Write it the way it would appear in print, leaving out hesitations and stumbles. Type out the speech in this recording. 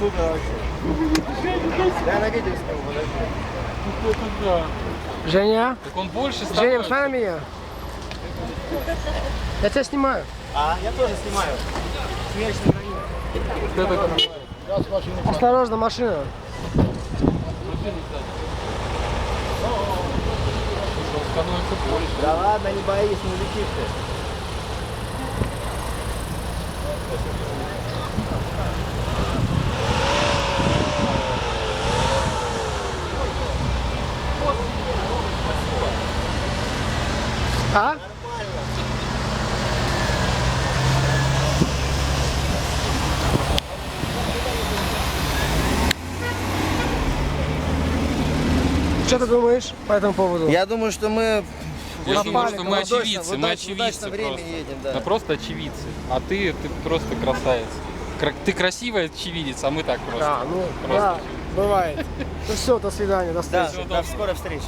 супер вообще. Я на видео сниму, подожди. Женя? Так он больше Женя, становится. посмотри на меня. Я тебя снимаю. А, я тоже снимаю. Смерч на границе. Осторожно, машина. Он становится больше. Да ладно, не боись, не улетишь ты. А? Что ты думаешь по этому поводу? Я думаю, что мы Я думаю, что мы в удачном- очевидцы, в мы удачном очевидцы время просто. едем, да. Мы просто очевидцы. А ты просто красавец. Ты красивый очевидец, а мы так просто. Да, ну, Просто. да, бывает. Ну все, до свидания, до Да, встречи. до скорой встречи.